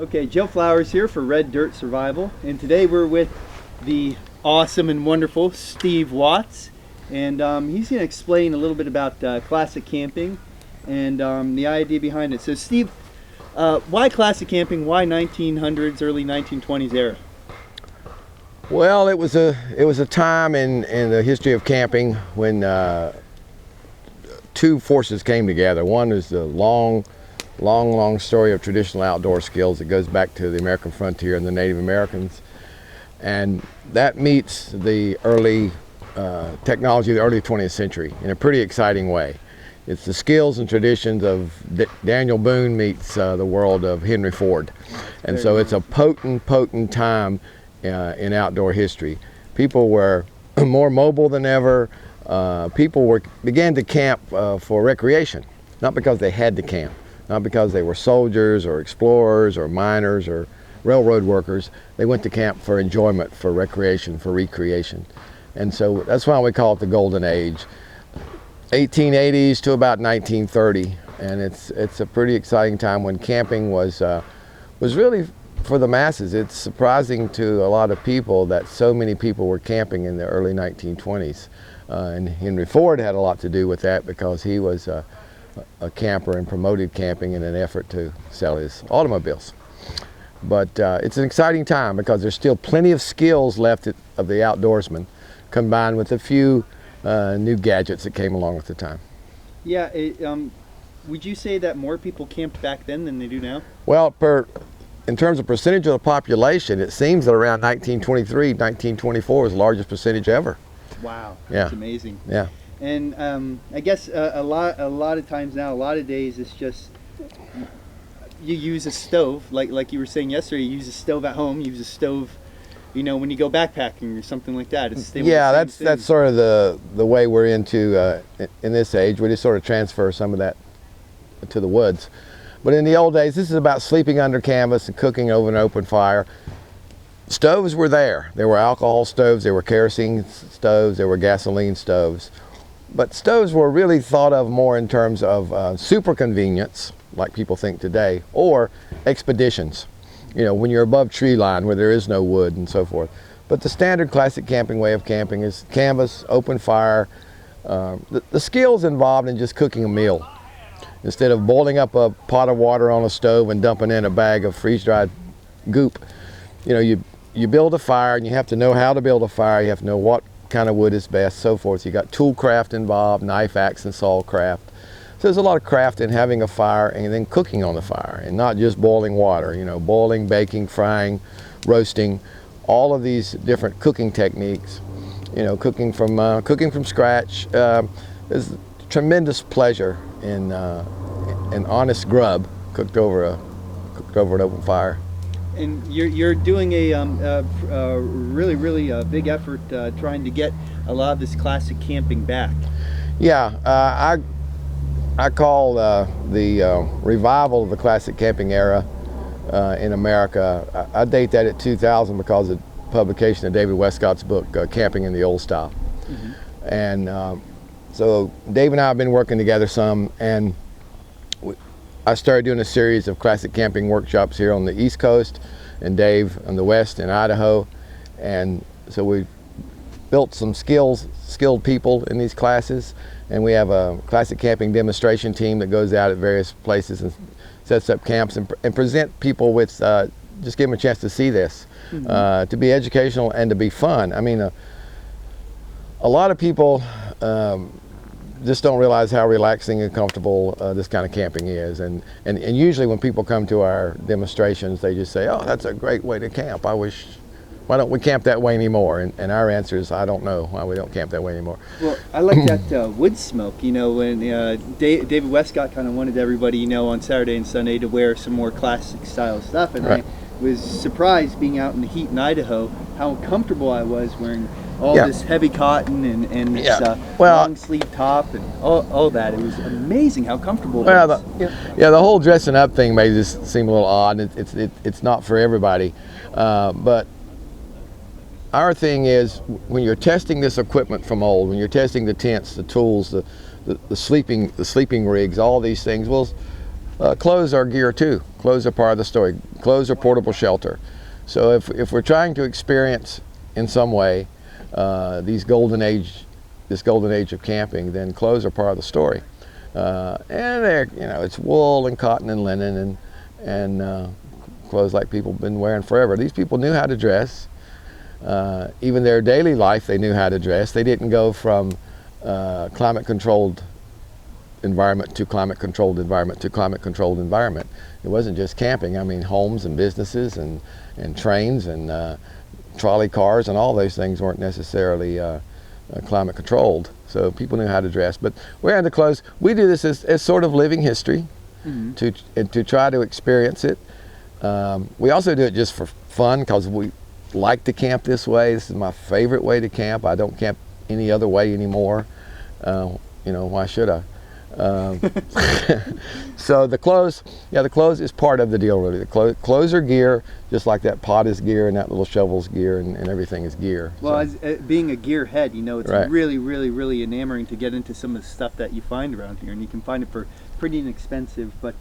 Okay, Joe Flowers here for Red Dirt Survival, and today we're with the awesome and wonderful Steve Watts, and he's going to explain a little bit about classic camping and the idea behind it. So Steve, why classic camping? Why 1900s, early 1920s era? Well, it was a time in the history of camping when two forces came together. One is the long story of traditional outdoor skills that goes back to the American frontier and the Native Americans, and that meets the early technology of the early 20th century in a pretty exciting way. It's the skills and traditions of Daniel Boone meets the world of Henry Ford, and so it's a potent time in outdoor history. People were more mobile than ever. People began to camp for recreation, not because they had to camp, not because they were soldiers or explorers or miners or railroad workers. They went to camp for enjoyment, for recreation, for recreation. And so that's why we call it the Golden Age. 1880s to about 1930, and it's a pretty exciting time when camping was really for the masses. It's surprising to a lot of people that so many people were camping in the early 1920s. And Henry Ford had a lot to do with that because he was a camper and promoted camping in an effort to sell his automobiles. But it's an exciting time because there's still plenty of skills left of the outdoorsman, combined with a few new gadgets that came along at the time. Yeah, would you say that more people camped back then than they do now? Well, in terms of percentage of the population, it seems that around 1923, 1924 was the largest percentage ever. Wow, that's amazing. Yeah. And I guess a lot of times now, a lot of days, it's just you use a stove, like you were saying yesterday. You use a stove at home. You use a stove, when you go backpacking or something like that. That's sort of the way we're into in this age. We just sort of transfer some of that to the woods. But in the old days, this is about sleeping under canvas and cooking over an open fire. Stoves were there. There were alcohol stoves, there were kerosene stoves, there were gasoline stoves. But stoves were really thought of more in terms of super convenience, like people think today, or expeditions. When you're above tree line where there is no wood and so forth. But the standard classic camping way of camping is canvas, open fire. The skills involved in just cooking a meal. Instead of boiling up a pot of water on a stove and dumping in a bag of freeze-dried goop, you build a fire, and you have to know how to build a fire. You have to know what kind of wood is best, so forth. You got tool craft involved, knife, axe, and saw craft. So there's a lot of craft in having a fire and then cooking on the fire, and not just boiling water. Boiling, baking, frying, roasting, all of these different cooking techniques. Cooking from scratch. There's tremendous pleasure in honest grub cooked over an open fire. And you're doing a really big effort trying to get a lot of this classic camping back. Yeah, I call the revival of the classic camping era in America. I date that at 2000 because of the publication of David Westcott's book, Camping in the Old Style. Mm-hmm. And so Dave and I have been working together some, and I started doing a series of classic camping workshops here on the East Coast, and Dave on the West in Idaho. And so we built some skilled people in these classes, and we have a classic camping demonstration team that goes out at various places and sets up camps and present people with, just give them a chance to see this, mm-hmm. To be educational and to be fun. I mean, a lot of people just don't realize how relaxing and comfortable this kind of camping is. And usually when people come to our demonstrations, they just say, oh, that's a great way to camp. Why don't we camp that way anymore? And our answer is, I don't know why we don't camp that way anymore. Well, I like that wood smoke, when David Westcott kind of wanted everybody, on Saturday and Sunday to wear some more classic style stuff. And right. I was surprised being out in the heat in Idaho how comfortable I was wearing all this heavy cotton and this long sleeve top and all that. It was amazing how comfortable it was. The whole dressing up thing may just seem a little odd. It's not for everybody, but our thing is, when you're testing this equipment from old, when you're testing the tents, the tools, the sleeping rigs, all these things, well, Clothes are gear too. Clothes are part of the story. Clothes are portable shelter. So if we're trying to experience in some way this golden age of camping, then clothes are part of the story. And they're, it's wool and cotton and linen and clothes like people have been wearing forever. These people knew how to dress. Even their daily life, they knew how to dress. They didn't go from climate-controlled environment to climate-controlled environment to climate-controlled environment. It wasn't just camping. I mean, homes and businesses and trains and trolley cars and all those things weren't necessarily climate-controlled. So people knew how to dress. But wearing the clothes, we do this as sort of living history, to try to experience it. We also do it just for fun because we like to camp this way. This is my favorite way to camp. I don't camp any other way anymore. Why should I? So the clothes is part of the deal, really. The clothes are gear, just like that pot is gear and that little shovel's gear and everything is gear. Well, so. as being a gear head, it's Right. really, really, really enamoring to get into some of the stuff that you find around here, and you can find it for pretty inexpensive. But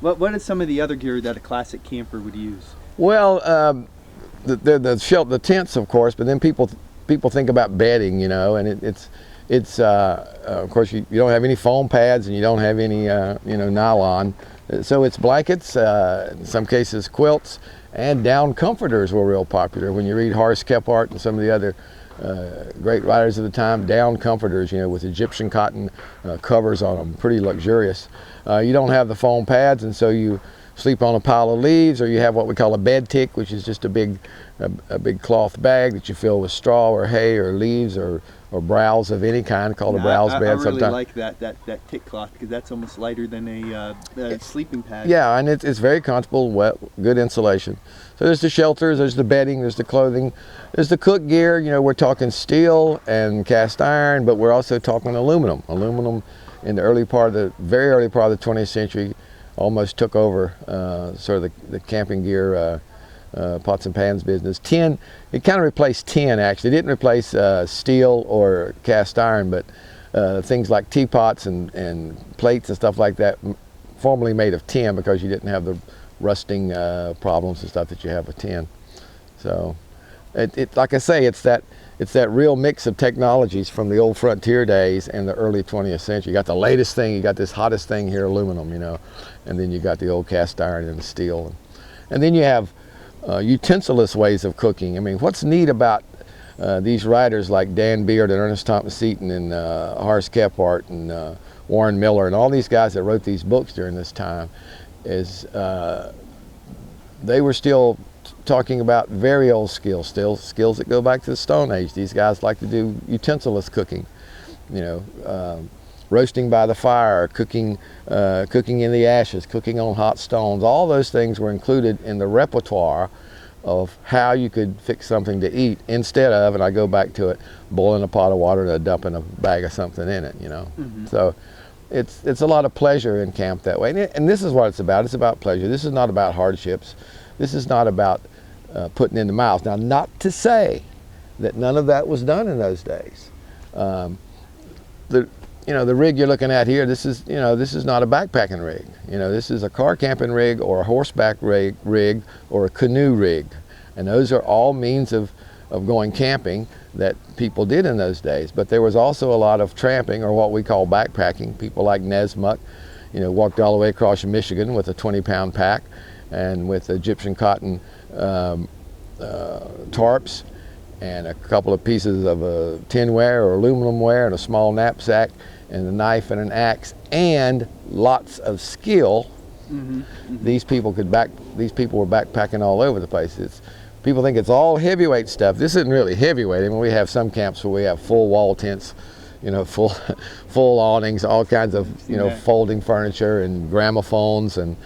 what is some of the other gear that a classic camper would use? Well, the tents, of course, but then people think about bedding, and it's of course you don't have any foam pads and you don't have any nylon, so it's blankets, in some cases quilts, and down comforters were real popular. When you read Horace Kephart and some of the other great writers of the time, down comforters, with Egyptian cotton covers on them, pretty luxurious. You don't have the foam pads, and so you sleep on a pile of leaves, or you have what we call a bed tick, which is just a big cloth bag that you fill with straw or hay or leaves or browse of any kind, called a browse bed. I really sometimes. like that tick cloth because that's almost lighter than a sleeping pad. Yeah, and it's very comfortable, wet, good insulation. So there's the shelters, there's the bedding, there's the clothing, there's the cook gear. We're talking steel and cast iron, but we're also talking aluminum. Aluminum in the very early part of the 20th century almost took over sort of the camping gear, pots and pans business. Tin, it kind of replaced tin, actually. It didn't replace steel or cast iron, but things like teapots and plates and stuff like that, formerly made of tin, because you didn't have the rusting problems and stuff that you have with tin. So it like I say, it's that real mix of technologies from the old frontier days and the early 20th century. You got the latest thing, you got this hottest thing here, aluminum, and then you got the old cast iron and steel. And then you have utensilist ways of cooking. I mean, what's neat about these writers like Dan Beard and Ernest Thompson Seton and Horace Kephart and Warren Miller and all these guys that wrote these books during this time is they were still talking about very old skills, still skills that go back to the Stone Age. These guys like to do utensilist cooking, roasting by the fire, cooking in the ashes, cooking on hot stones. All those things were included in the repertoire of how you could fix something to eat, instead of, and I go back to it, boiling a pot of water and dumping a bag of something in it. So it's a lot of pleasure in camp that way, and this is what it's about. It's about pleasure. This is not about hardships. This is not about putting in the mouth. Now, not to say that none of that was done in those days. The rig you're looking at here, this is not a backpacking rig. This is a car camping rig or a horseback rig or a canoe rig. And those are all means of going camping that people did in those days. But there was also a lot of tramping, or what we call backpacking. People like Nesmuk, walked all the way across Michigan with a 20-pound pack and with Egyptian cotton tarps and a couple of pieces of tinware or aluminum ware and a small knapsack and a knife and an axe and lots of skill. These people were backpacking all over the place. People think it's all heavyweight stuff. This isn't really heavyweight. I mean, we have some camps where we have full wall tents, full awnings, all kinds of folding furniture and gramophones and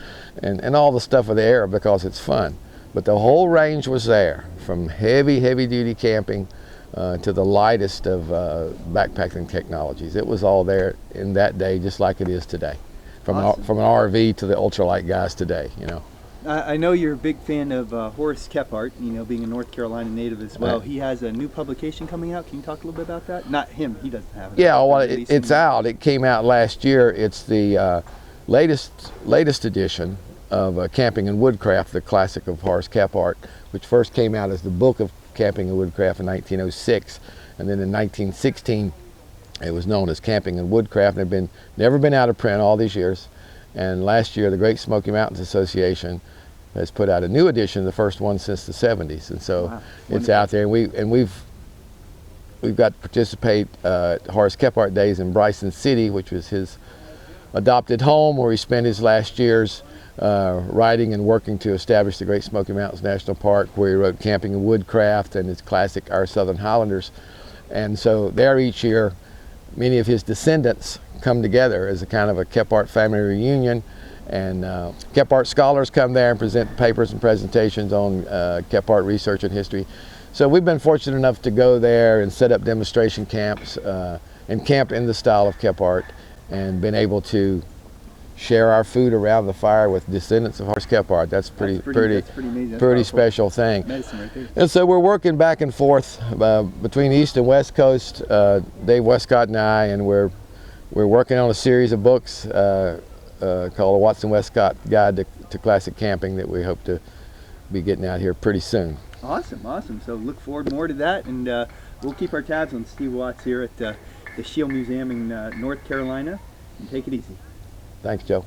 all the stuff of the era, because it's fun. But the whole range was there, from heavy duty camping to the lightest of backpacking technologies. It was all there in that day, just like it is today. From Awesome. an RV to the ultralight guys today. I know you're a big fan of Horace Kephart, being a North Carolina native as well. Right. He has a new publication coming out. Can you talk a little bit about that? Not him, he doesn't have it. Yeah, well, it's out. It came out last year. It's the latest edition of Camping and Woodcraft, the classic of Horace Kephart, which first came out as the Book of Camping and Woodcraft in 1906, and then in 1916 it was known as Camping and Woodcraft, and had never been out of print all these years. And last year the Great Smoky Mountains Association has put out a new edition, the first one since the 70s, and so wow, it's out there. And we've got to participate at Horace Kephart Days in Bryson City, which was his adopted home, where he spent his last years writing and working to establish the Great Smoky Mountains National Park, where he wrote Camping and Woodcraft and his classic Our Southern Highlanders. And so there each year, many of his descendants come together as a kind of a Kephart family reunion, and Kephart scholars come there and present papers and presentations on Kephart research and history. So we've been fortunate enough to go there and set up demonstration camps and camp in the style of Kephart, and been able to share our food around the fire with descendants of Horace Kephart. That's pretty special thing. Medicine right there. And so we're working back and forth between East and West Coast, Dave Westcott and I, and we're working on a series of books called A Watson Westcott Guide to Classic Camping that we hope to be getting out here pretty soon. Awesome, awesome. So look forward more to that, and we'll keep our tabs on Steve Watts here at the Shield Museum in North Carolina, and take it easy. Thanks, Joe.